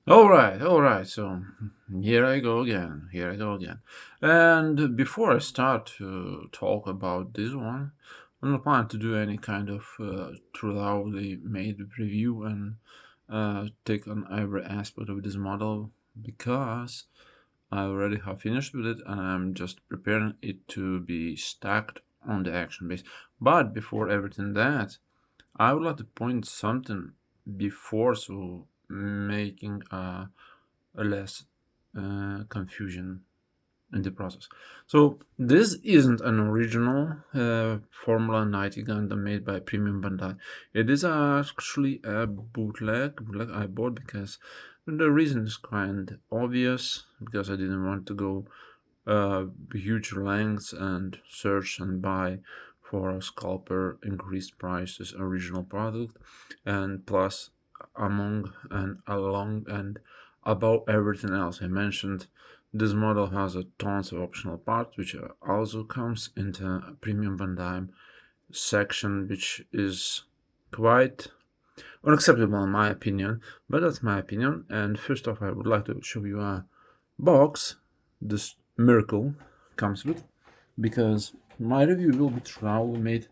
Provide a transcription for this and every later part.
All right. So here I go again. Here I go again. And before I start to talk about this one, I'm not planning to do any kind of thoroughly made review and take on every aspect of this model because I already have finished with it and I'm just preparing it to be stacked on the action base. But before everything that, I would like to point something before so making a less confusion in the process. So this isn't an original Formula 90 Gundam made by Premium Bandai. It is actually a bootleg I bought because the reason is kind obvious because I didn't want to go huge lengths and search and buy for a scalper increased prices original product, and plus among and along and above everything else I mentioned, this model has a tons of optional parts which also comes into a premium Bandai section, which is quite unacceptable in my opinion, but that's my opinion. And first off, I would like to show you a box this miracle comes with, because my review will be truly made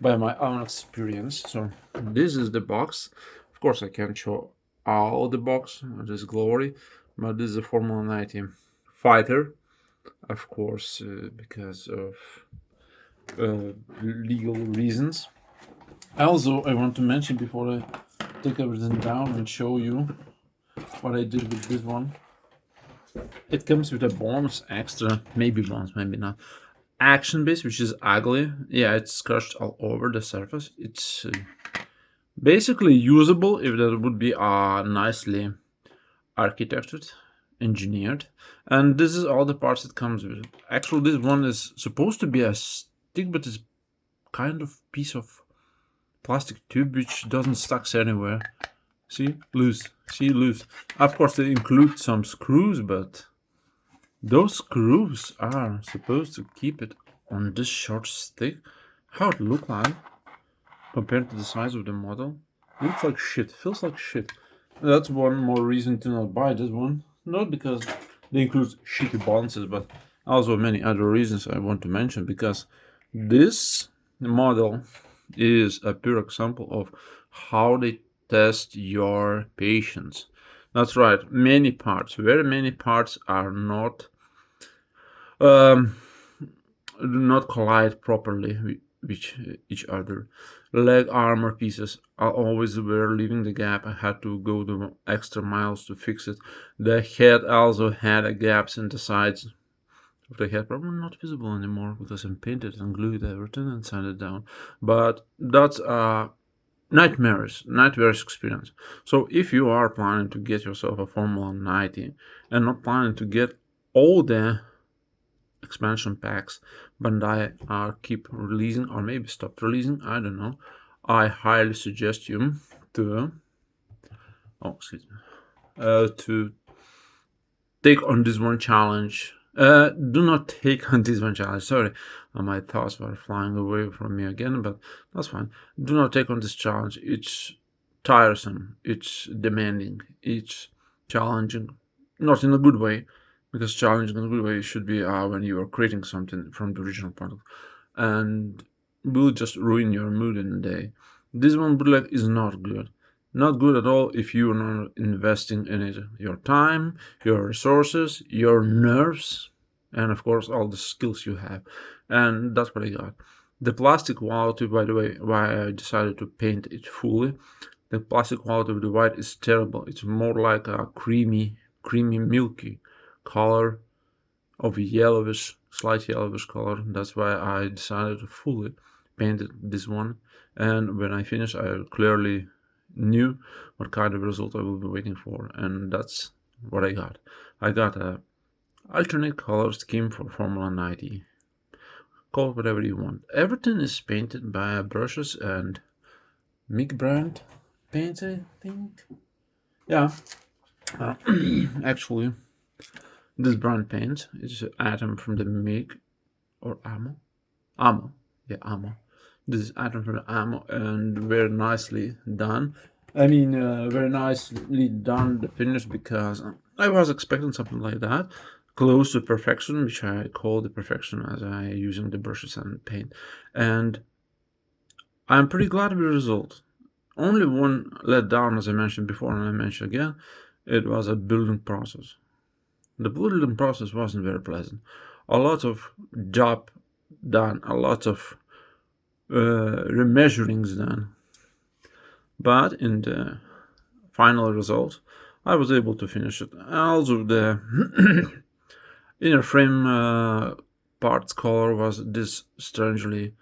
by my own experience. So this is the box. Of course, I can't show all the box, this glory, but this is a Formula 90 Fighter, of course, because of legal reasons. Also, I want to mention before I take everything down and show you what I did with this one. It comes with a bonus extra, maybe bonus, maybe not. Action base, which is ugly. Yeah, it's scratched all over the surface. It's basically usable if that would be nicely architected, engineered. And this is all the parts it comes with. Actually, this one is supposed to be a stick, but it's kind of piece of plastic tube which doesn't stuck anywhere. See, loose. See, loose. Of course, they include some screws, but those screws are supposed to keep it on this short stick. How it look like compared to the size of the model? It looks like shit. Feels like shit. That's one more reason to not buy this one. Not because they include shitty balances, but also many other reasons I want to mention. Because this model is a pure example of how they test your patience. That's right. Many parts, very many parts, are um, do not collide properly with each other. Leg armor pieces are always were leaving the gap. I had to go the extra miles to fix it. The head also had a gaps in the sides of the head, probably not visible anymore because I painted and glued everything and sanded it down. But that's a nightmarish experience. So if you are planning to get yourself a Formula 90 and not planning to get all the expansion packs Bandai are keep releasing or maybe stopped releasing, I don't know, I highly suggest you to to take on this one challenge. Do not take on this one challenge. Sorry, my thoughts were flying away from me again, but that's fine. Do not take on this challenge. It's tiresome. It's demanding. It's challenging, not in a good way, because challenging in a good way should be when you are creating something from the original product, and will just ruin your mood in the day. This one bootleg is not good. Not good at all if you are not investing in it your time, your resources, your nerves, and of course all the skills you have. And that's what I got. The plastic quality, by the way, why I decided to paint it fully. The plastic quality of the white is terrible. It's more like a creamy, milky color of yellowish, slight yellowish color. That's why I decided to fully paint this one. And when I finished, I clearly knew what kind of result I will be waiting for, and that's what I got. I got a alternate color scheme for Formula 90. Call it whatever you want. Everything is painted by brushes and Mig brand paints, I think. Yeah, uh, actually, this brand paint is an item from the Mig or Ammo. Yeah, Ammo. This is item from the Ammo and very nicely done. I mean, very nicely done the finish because I was expecting something like that, close to perfection, which I call the perfection as I using the brushes and paint, and I'm pretty glad with the result. Only one let down, as I mentioned before, and I mention again, it was a building process. The building process wasn't very pleasant. A lot of job done, a lot of remeasurings done, but in the final result, I was able to finish it. Also, the inner frame parts color was this strangely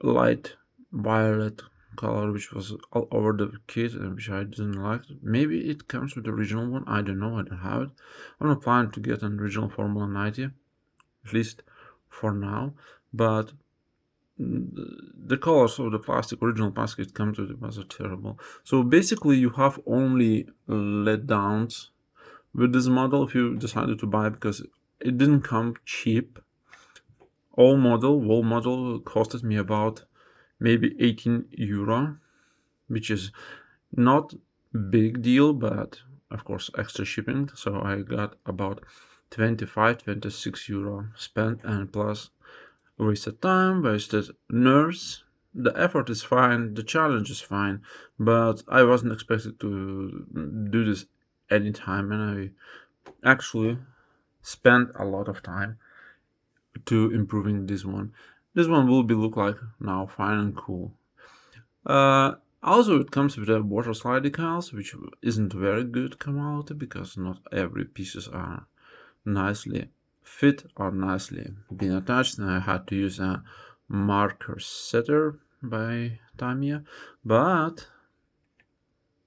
light violet color, which was all over the kit and which I didn't like. Maybe it comes with the original one. I don't know. I don't have it. I'm not planning to get an original Formula 90, at least for now. But the colors of the plastic, original plastic it comes with, it was terrible. So basically, you have only letdowns with this model if you decided to buy, because it didn't come cheap. Whole model costed me about maybe 18 euro, which is not big deal, but of course extra shipping. So I got about 26 euro spent, and plus wasted time, wasted nerves. The effort is fine, the challenge is fine, but I wasn't expected to do this anytime, and I actually spent a lot of time to improving this one. This one will be look like now fine and cool. Also, it comes with a water slide decals, which isn't very good quality because not every pieces are nicely fit or nicely been attached. And I had to use a marker setter by Tamiya, but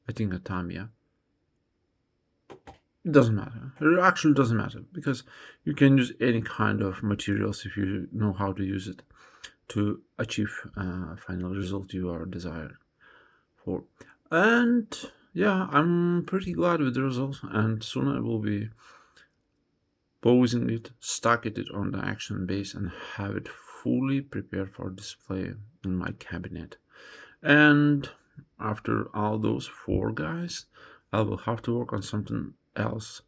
I think a Tamiya. It doesn't matter. It actually doesn't matter because you can use any kind of materials if you know how to use it to achieve final result you are desired for. And yeah, I'm pretty glad with the result, and soon I will be posing it, stack it on the action base, and have it fully prepared for display in my cabinet. And after all those four guys, I will have to work on something else.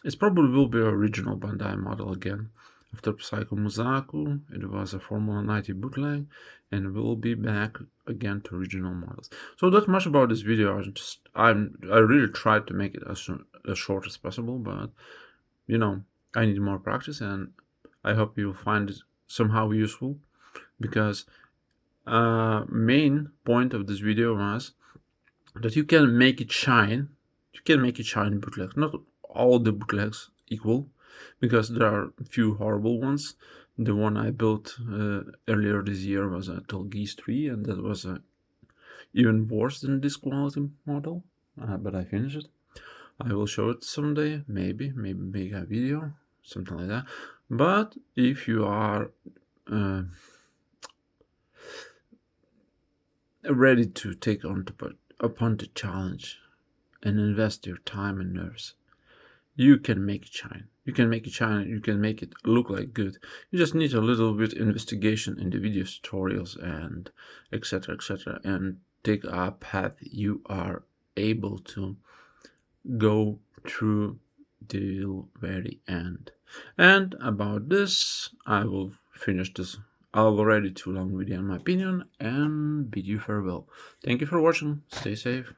It probably will be original Bandai model again. After Psycho Musaku, it was a Formula 90 bootleg, and we'll be back again to original models. So that's much about this video. I really tried to make it as short as possible, but you know, I need more practice, and I hope you'll find it somehow useful, because main point of this video was that you can make it shine. You can make it shine in bootlegs. Not all the bootlegs equal, because there are a few horrible ones. The one I built earlier this year was a Tolgeese 3, and that was even worse than this quality model, but I finished it. I will show it someday, maybe make a video, something like that. But if you are ready to take upon the challenge and invest your time and nerves, you can make it shine. You can make it shine. You can make it look like good. You just need a little bit investigation in the video tutorials and etc., and take a path you are able to go through till very end. And about this, I will finish this already too long video in my opinion and bid you farewell. Thank you for watching. Stay safe.